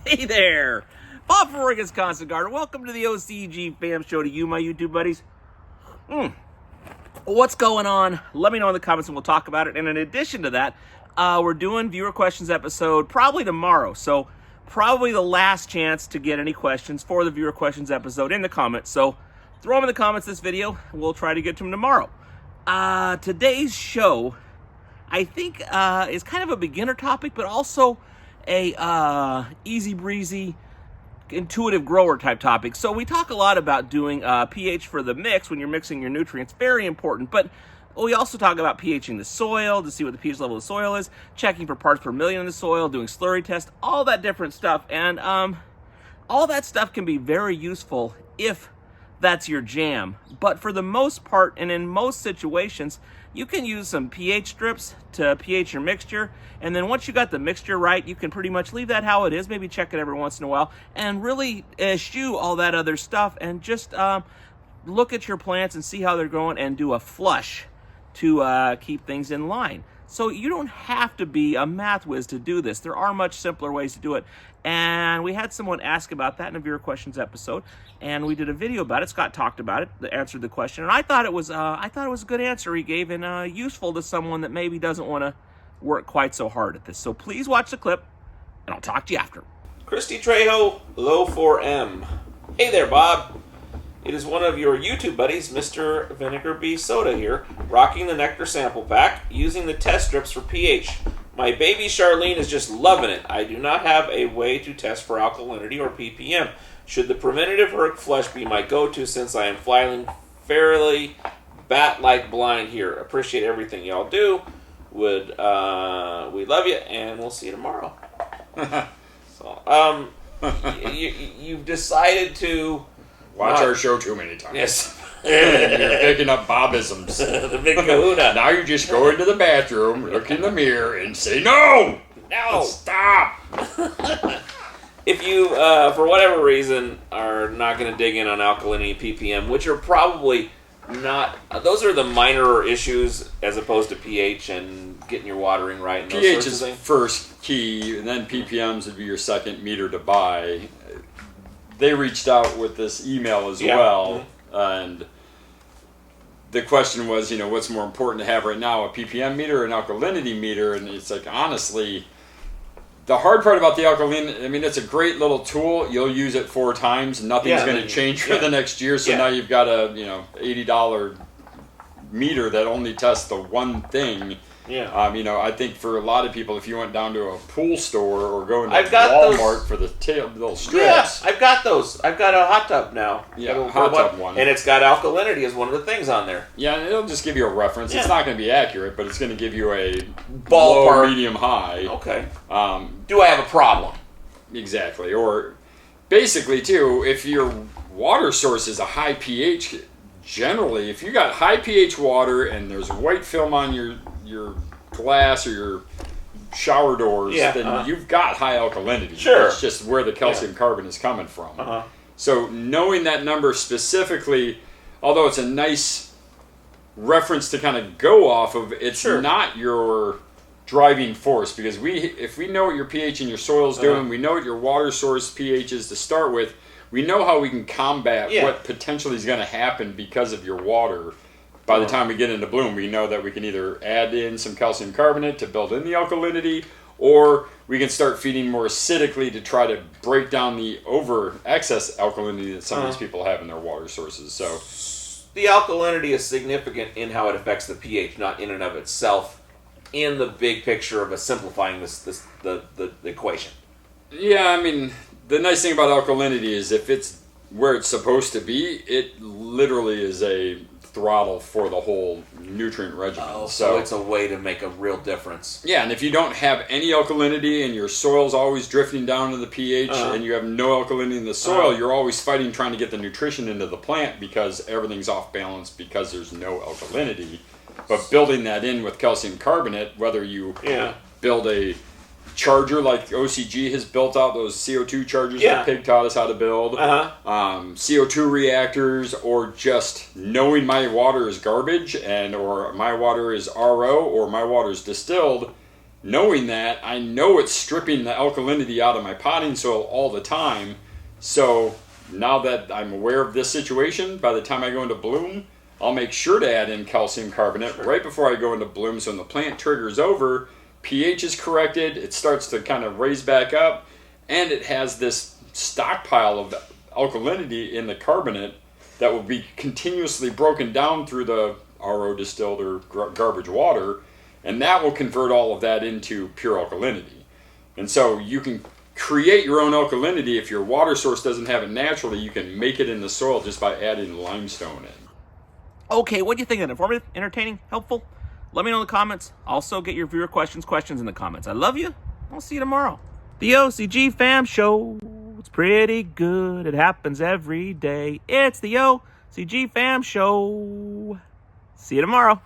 Hey there, Bob from Oregon's Constant Garden. Welcome to the OCGFAM show to you, my YouTube buddies. What's going on? Let me know in the comments and we'll talk about it. And in addition to that, we're doing viewer questions episode probably tomorrow. So probably the last chance to get any questions for the viewer questions episode in the comments. So throw them in the comments this video. We'll try to get to them tomorrow. Today's show, I think, is kind of a beginner topic, but also a easy breezy, intuitive grower type topic. So we talk a lot about doing pH for the mix when you're mixing your nutrients. Very important. But we also talk about pHing the soil to see what the pH level of the soil is, checking for parts per million in the soil, doing slurry tests, all that different stuff. And all that stuff can be very useful if that's your jam. But for the most part, and in most situations, you can use some pH strips to pH your mixture. And then once you got the mixture right, you can pretty much leave that how it is. Maybe check it every once in a while and really eschew all that other stuff and just look at your plants and see how they're growing and do a flush to keep things in line. So you don't have to be a math whiz to do this. There are much simpler ways to do it. And we had someone ask about that in a viewer questions episode, and we did a video about it. Scott talked about it, answered the question, and I thought it was a good answer he gave and useful to someone that maybe doesn't want to work quite so hard at this. So please watch the clip, and I'll talk to you after. Christy Trejo, Low 4M. Hey there, Bob. It is one of your YouTube buddies, Mr. Vinegar Bee Soda here, rocking the Nectar sample pack, using the test strips for pH. My baby Charlene is just loving it. I do not have a way to test for alkalinity or ppm. Should the preventative Herc flush be my go-to since I am flying fairly bat-like blind here? Appreciate everything y'all do. We love you, and we'll see you tomorrow. So, you've decided to watch our show too many times. Yes. You're picking up Bobisms. The big kahuna. Now you just go into the bathroom, look in the mirror, and say, no! No! Stop! If you, for whatever reason, are not going to dig in on alkalinity and ppm, which are probably not, those are the minor issues as opposed to pH and getting your watering right and those pH sorts is of things. first key, and then ppms would be your second meter to buy. They reached out with this email as well, and the question was, what's more important to have right now, a ppm meter or an alkalinity meter? And it's like, honestly, the hard part about the alkalinity, it's a great little tool. You'll use it 4 times. Nothing's going to change for the next year. So now you've got a $80 meter that only tests the one thing. Yeah. I think for a lot of people, if you went down to a pool store or go into Walmart for the little strips. Yeah, I've got those. I've got a hot tub now. Yeah, a hot tub one. And it's got alkalinity as one of the things on there. Yeah, and it'll just give you a reference. Yeah. It's not going to be accurate, but it's going to give you a ballpark, low, medium, high. Okay. Do I have a problem? Exactly. Or basically, too, if your water source is a high pH, generally, if you got high pH water and there's white film on your glass or your shower doors, then you've got high alkalinity. Sure. It's just where the calcium carbon is coming from. So knowing that number specifically, although it's a nice reference to kind of go off of, it's not your driving force, because if we know what your pH in your soil is doing, we know what your water source pH is to start with, we know how we can combat what potentially is going to happen because of your water. By the time we get into bloom, we know that we can either add in some calcium carbonate to build in the alkalinity, or we can start feeding more acidically to try to break down the excess alkalinity that some of these people have in their water sources. So the alkalinity is significant in how it affects the pH, not in and of itself, in the big picture of simplifying the equation. Yeah, the nice thing about alkalinity is if it's where it's supposed to be, it literally is a throttle for the whole nutrient regimen. So it's a way to make a real difference. Yeah, and if you don't have any alkalinity and your soil's always drifting down to the pH and you have no alkalinity in the soil, you're always fighting trying to get the nutrition into the plant because everything's off balance because there's no alkalinity. But building that in with calcium carbonate, whether you build a charger like OCG has built out those CO2 chargers that Pig taught us how to build, CO2 reactors, or just knowing my water is garbage or my water is RO or my water is distilled, knowing that, I know it's stripping the alkalinity out of my potting soil all the time. So now that I'm aware of this situation, by the time I go into bloom, I'll make sure to add in calcium carbonate right before I go into bloom. So when the plant triggers over, pH is corrected, it starts to kind of raise back up, and it has this stockpile of alkalinity in the carbonate that will be continuously broken down through the RO distilled or garbage water, and that will convert all of that into pure alkalinity. And so you can create your own alkalinity. If your water source doesn't have it naturally, you can make it in the soil just by adding limestone in. Okay, what do you think of that? Informative, entertaining, helpful? Let me know in the comments. Also, get your viewer questions in the comments. I love you. I'll see you tomorrow. The OCG Fam Show. It's pretty good. It happens every day. It's the OCG Fam Show. See you tomorrow.